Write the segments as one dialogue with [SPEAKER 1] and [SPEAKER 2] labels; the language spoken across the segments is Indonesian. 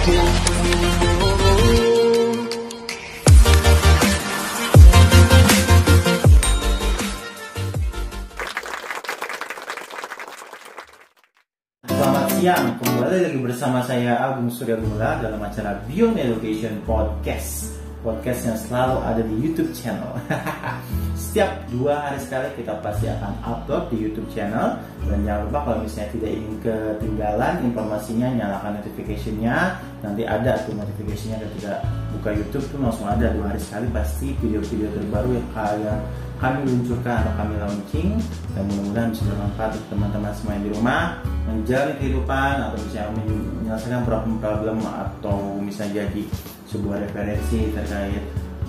[SPEAKER 1] Selamat siang, kembali lagi bersama saya Agung Surya Gumula dalam acara Beyond Education Podcast. Podcast yang selalu ada di YouTube channel. Setiap 2 hari sekali kita pasti akan upload di YouTube channel. Dan jangan lupa kalau misalnya tidak ingin ketinggalan informasinya, nyalakan notification-nya. Nanti ada tuh notification-nya ketika buka YouTube tuh langsung ada 2 hari sekali pasti video-video terbaru yang kami luncurkan atau kami launching. Dan mudah-mudahan bisa bermanfaat untuk teman-teman semua yang di rumah menjalani kehidupan atau misalnya menyelesaikan problem atau misalnya jadi sebuah referensi terkait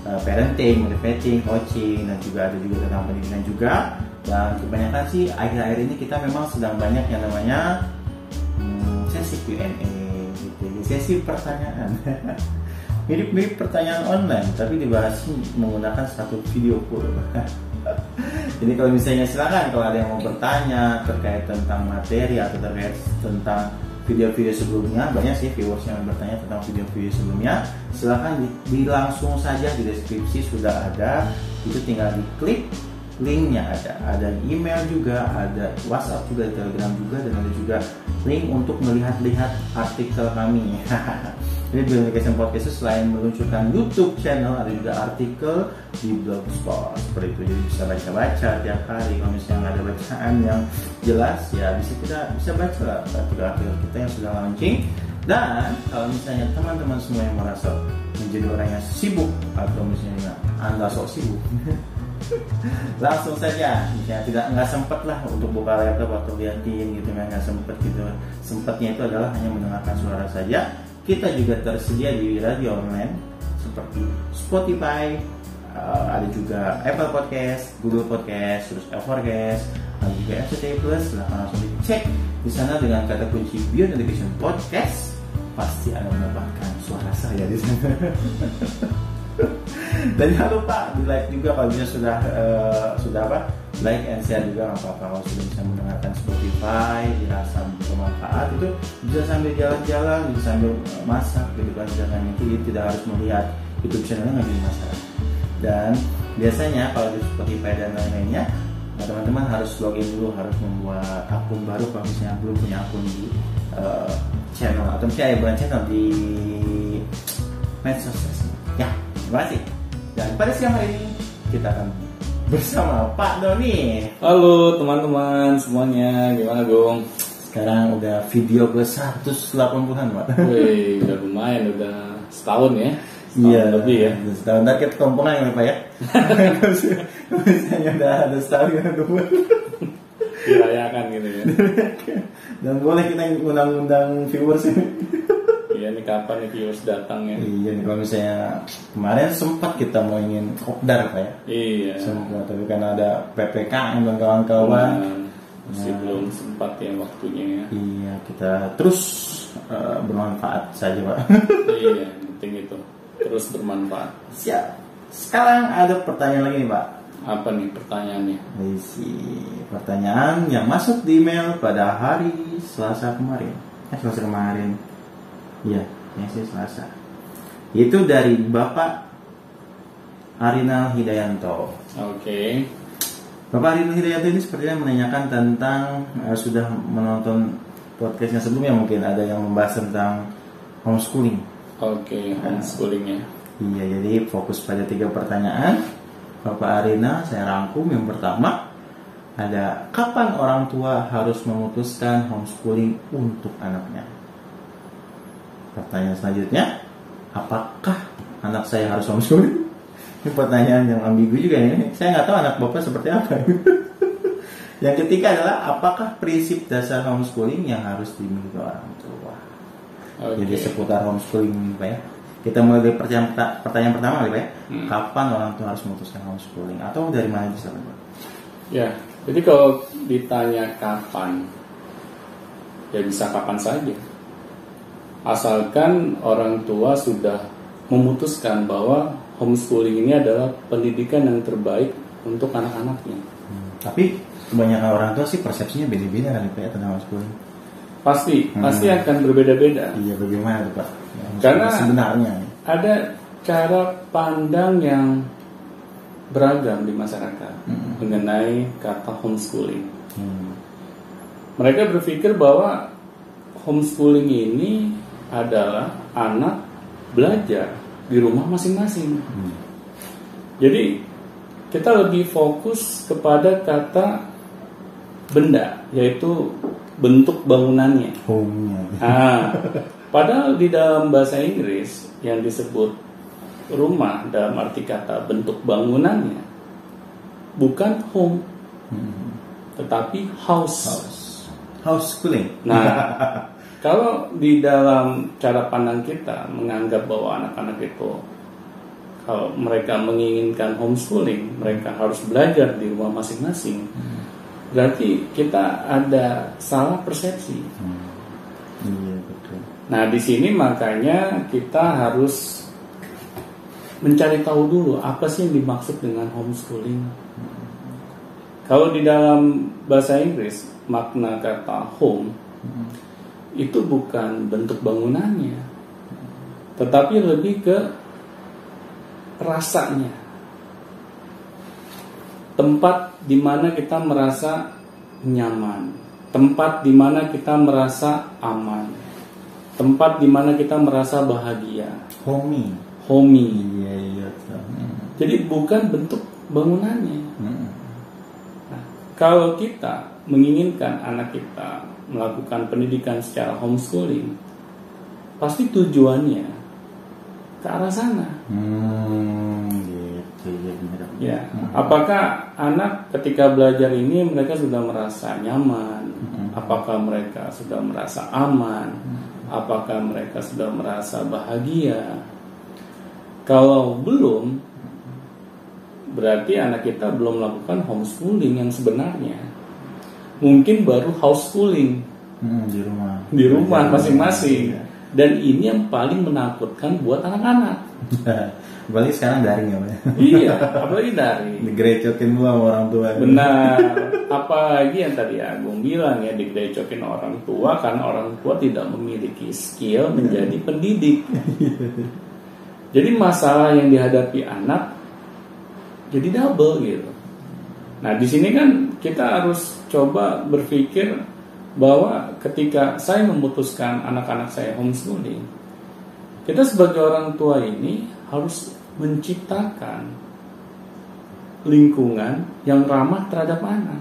[SPEAKER 1] parenting, motivating, coaching, dan juga ada juga tentang pendidikan juga. Dan kebanyakan sih akhir-akhir ini kita memang sedang banyak yang namanya sesi Q&A gitu, sesi pertanyaan. Mirip-mirip pertanyaan online tapi dibahas menggunakan satu video call. Jadi kalau misalnya silakan kalau ada yang mau bertanya terkait tentang materi atau terkait tentang video-video sebelumnya, banyak sih viewers yang bertanya tentang video-video sebelumnya, silahkan langsung saja di deskripsi sudah ada, itu tinggal diklik, linknya ada email juga, ada WhatsApp juga, Telegram juga, dan ada juga link untuk melihat-lihat artikel kami. Jadi Beyond Education Podcast itu selain meluncurkan YouTube channel, ada juga artikel di Blogspot seperti itu. Jadi bisa baca-baca tiap hari. Kalau misalnya nggak ada bacaan yang jelas, ya bisa baca lah artikel kita yang sudah launching. Dan kalau misalnya teman-teman semua yang merasa menjadi orang yang sibuk atau misalnya Anda sok sibuk, langsung saja, misalnya nggak sempet lah untuk buka laptop atau liatin gitu, nggak sempet gitu. Sempatnya itu adalah hanya mendengarkan suara saja. Kita juga tersedia di radio online seperti Spotify, ada juga Apple Podcast, Google Podcast, terus Overcast, ada juga RCTI Plus. Silahkan langsung dicek di sana dengan kata kunci Beyond Education Podcast, pasti Anda mendapatkan suara saya di sana. Dan jangan lupa di like juga kalau misalnya sudah like and share juga nggak apa-apa. Kalau sudah bisa mendengarkan Spotify dirasa bermanfaat, itu bisa sambil jalan-jalan, bisa sambil masak gitu kan, jadi tidak harus melihat YouTube channelnya, nggak jadi masalah. Dan biasanya kalau di Spotify dan lain-lainnya, teman-teman harus login dulu, harus membuat akun baru kalau misalnya belum punya akun di channel atau misalnya bukan channel di medsos. Ya, terima kasih. Dan pada siang hari ini kita akan bersama Pak Doni.
[SPEAKER 2] Halo teman-teman semuanya, gimana Gong?
[SPEAKER 1] Sekarang udah video ke 180-an Pak.
[SPEAKER 2] Wih, udah lumayan, udah setahun ya.
[SPEAKER 1] Iya,
[SPEAKER 2] lebih ya.
[SPEAKER 1] Setahun ntar kita komponan ya Pak ya. Misalnya udah ada setahun ya 2.
[SPEAKER 2] Dirayakan gitu ya.
[SPEAKER 1] Dan boleh kita undang-undang viewers ini.
[SPEAKER 2] Iya nih, kapan nih viewers datang ya?
[SPEAKER 1] Iya nih, kalau misalnya kemarin sempat kita mau ingin kopdar Pak ya.
[SPEAKER 2] Iya.
[SPEAKER 1] Sempat, tapi karena ada PPKM dan kawan-kawan,
[SPEAKER 2] masih belum sempat ya waktunya ya.
[SPEAKER 1] Iya, kita terus bermanfaat saja Pak.
[SPEAKER 2] Iya, penting itu. Terus bermanfaat.
[SPEAKER 1] Siap. Sekarang ada pertanyaan lagi nih Pak.
[SPEAKER 2] Apa nih pertanyaannya?
[SPEAKER 1] Isi pertanyaan yang masuk di email pada hari Selasa kemarin. Selasa kemarin. Iya, yang sih Selasa. Itu dari Bapak Arinal Hidayanto.
[SPEAKER 2] Oke.
[SPEAKER 1] Bapak Arinal Hidayanto ini sepertinya menanyakan tentang sudah menonton podcastnya sebelumnya, mungkin ada yang membahas tentang homeschooling.
[SPEAKER 2] Oke, homeschoolingnya.
[SPEAKER 1] Iya, jadi fokus pada 3 pertanyaan. Bapak Arina, saya rangkum. Yang pertama, ada kapan orang tua harus memutuskan homeschooling untuk anaknya? Pertanyaan selanjutnya, apakah anak saya harus homeschooling? Ini pertanyaan yang ambigu juga ya. Saya nggak tahu anak bapak seperti apa. Yang ketiga adalah, apakah prinsip dasar homeschooling yang harus dimiliki orang tua? Okay. Jadi seputar homeschooling Pak ya. Kita mulai dari pertanyaan pertama Pak ya. Kapan orang tua harus memutuskan homeschooling? Atau dari mana bisa Pak?
[SPEAKER 2] Ya, jadi kalau ditanya kapan, ya bisa kapan saja. Asalkan orang tua sudah memutuskan bahwa homeschooling ini adalah pendidikan yang terbaik untuk anak-anaknya.
[SPEAKER 1] Tapi kebanyakan orang tua sih persepsinya beda-beda kali Pak ya tentang homeschooling.
[SPEAKER 2] Pasti akan berbeda-beda.
[SPEAKER 1] Iya, bagaimana tuh Pak?
[SPEAKER 2] Karena
[SPEAKER 1] sebenarnya
[SPEAKER 2] ada cara pandang yang beragam di masyarakat mengenai kata homeschooling. Mereka berpikir bahwa homeschooling ini adalah anak belajar di rumah masing-masing. Jadi kita lebih fokus kepada kata benda, yaitu bentuk bangunannya.
[SPEAKER 1] Home-nya.
[SPEAKER 2] Padahal di dalam bahasa Inggris yang disebut rumah dalam arti kata bentuk bangunannya bukan home, tetapi house
[SPEAKER 1] schooling.
[SPEAKER 2] Nah, kalau di dalam cara pandang kita menganggap bahwa anak-anak itu kalau mereka menginginkan homeschooling, mereka harus belajar di rumah masing-masing. Berarti kita ada salah persepsi.
[SPEAKER 1] Iya, betul.
[SPEAKER 2] Nah, di sini makanya kita harus mencari tahu dulu apa sih yang dimaksud dengan homeschooling. Kalau di dalam bahasa Inggris makna kata home itu bukan bentuk bangunannya, tetapi lebih ke rasanya. Tempat di mana kita merasa nyaman, tempat di mana kita merasa aman, tempat di mana kita merasa bahagia.
[SPEAKER 1] Homey. Iya.
[SPEAKER 2] Jadi bukan bentuk bangunannya. Nah, kalau kita menginginkan anak kita melakukan pendidikan secara homeschooling, pasti tujuannya ke arah sana. Ya, apakah anak ketika belajar ini mereka sudah merasa nyaman? Apakah mereka sudah merasa aman? Apakah mereka sudah merasa bahagia? Kalau belum, berarti anak kita belum melakukan homeschooling yang sebenarnya. Mungkin baru homeschooling di rumah masing-masing. Dan ini yang paling menakutkan buat anak-anak.
[SPEAKER 1] Apalagi sekarang daring ya, Pak?
[SPEAKER 2] Iya, apalagi daring.
[SPEAKER 1] Digerecotin mulu sama orang tua.
[SPEAKER 2] Benar. Apalagi yang tadi Agung bilang ya, digerecotin orang tua karena orang tua tidak memiliki skill menjadi pendidik. Jadi masalah yang dihadapi anak jadi double gitu. Nah, di sini kan kita harus coba berpikir bahwa ketika saya memutuskan anak-anak saya homeschooling, kita sebagai orang tua ini harus menciptakan lingkungan yang ramah terhadap anak.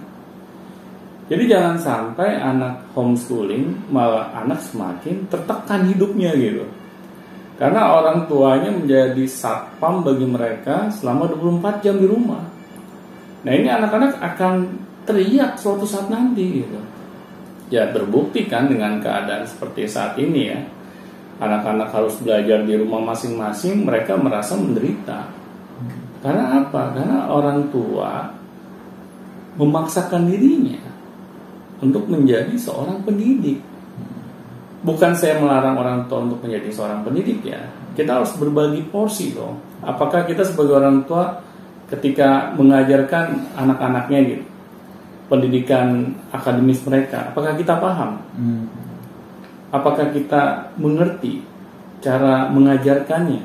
[SPEAKER 2] Jadi jangan sampai anak homeschooling malah anak semakin tertekan hidupnya gitu. Karena orang tuanya menjadi satpam bagi mereka selama 24 jam di rumah. Nah, ini anak-anak akan teriak suatu saat nanti gitu. Ya, terbukti kan dengan keadaan seperti saat ini ya. Anak-anak harus belajar di rumah masing-masing, mereka merasa menderita. Karena apa? Karena orang tua memaksakan dirinya untuk menjadi seorang pendidik. Bukan saya melarang orang tua untuk menjadi seorang pendidik ya. Kita harus berbagi porsi loh. Apakah kita sebagai orang tua ketika mengajarkan anak-anaknya gitu, pendidikan akademis mereka, apakah kita paham? Apakah kita mengerti cara mengajarkannya?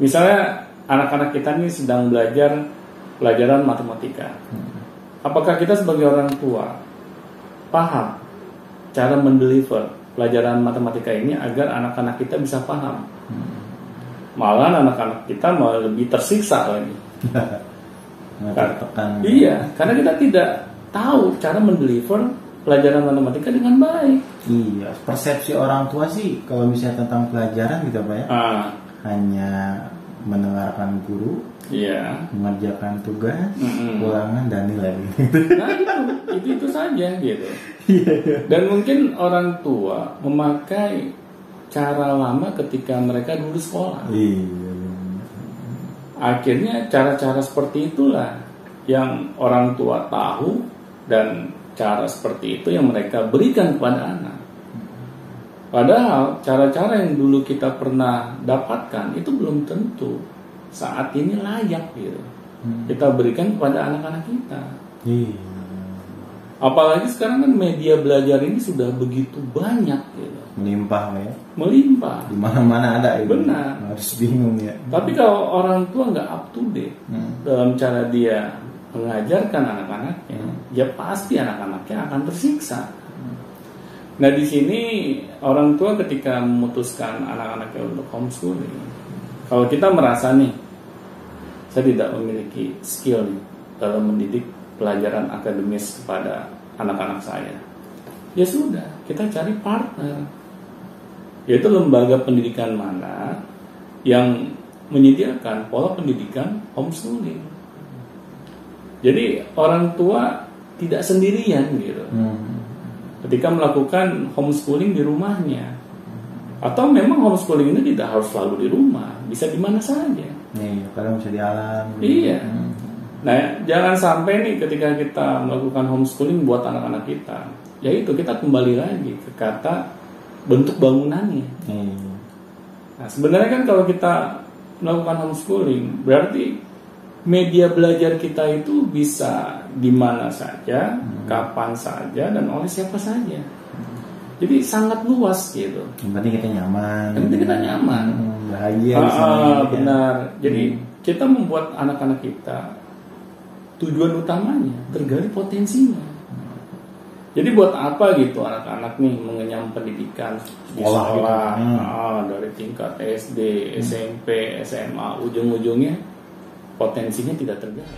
[SPEAKER 2] Misalnya anak-anak kita ini sedang belajar pelajaran matematika. Apakah kita sebagai orang tua paham cara mendeliver pelajaran matematika ini agar anak-anak kita bisa paham? Malah anak-anak kita malah lebih tersiksa lagi. Iya, karena kita tidak tahu cara mendeliver pelajaran matematika dengan baik.
[SPEAKER 1] Iya, persepsi orang tua sih kalau misalnya tentang pelajaran gitu Pak ya, hanya mendengarkan guru, mengerjakan tugas, ulangan dan nilai.
[SPEAKER 2] Nah itu saja gitu. Dan mungkin orang tua memakai cara lama ketika mereka dulu sekolah. Akhirnya cara-cara seperti itulah yang orang tua tahu dan cara seperti itu yang mereka berikan kepada anak. Padahal cara-cara yang dulu kita pernah dapatkan itu belum tentu saat ini layak gitu. Kita berikan kepada anak-anak kita. Apalagi sekarang kan media belajar ini sudah begitu banyak gitu.
[SPEAKER 1] Melimpah ya.
[SPEAKER 2] Melimpah.
[SPEAKER 1] Di mana-mana ada ya.
[SPEAKER 2] Benar.
[SPEAKER 1] Harus bingung ya.
[SPEAKER 2] Tapi kalau orang tua nggak up to date dalam cara dia mengajarkan anak-anaknya, ya pasti anak-anaknya akan tersiksa. Nah di sini orang tua ketika memutuskan anak-anaknya untuk homeschooling, kalau kita merasa nih, saya tidak memiliki skill nih dalam mendidik pelajaran akademis kepada anak-anak saya, ya sudah, kita cari partner, yaitu lembaga pendidikan mana yang menyediakan pola pendidikan homeschooling. Jadi orang tua tidak sendirian gitu ketika melakukan homeschooling di rumahnya. Atau memang homeschooling ini tidak harus selalu di rumah, bisa di mana saja.
[SPEAKER 1] Nih, kadang bisa di alam.
[SPEAKER 2] Iya. Nah, jangan sampai nih ketika kita melakukan homeschooling buat anak-anak kita, yaitu kita kembali lagi ke kata bentuk bangunannya. Nah, sebenarnya kan kalau kita melakukan homeschooling, berarti media belajar kita itu bisa di mana saja, kapan saja, dan oleh siapa saja. Jadi sangat luas gitu.
[SPEAKER 1] Yang penting kita nyaman.
[SPEAKER 2] Yang penting kita nyaman.
[SPEAKER 1] Bahagia.
[SPEAKER 2] Benar. Jadi kita membuat anak-anak kita, tujuan utamanya tergali potensinya. Jadi buat apa gitu anak-anak nih mengenyam pendidikan di sekolah dari tingkat SD, SMP, SMA, ujung-ujungnya potensinya tidak tergali.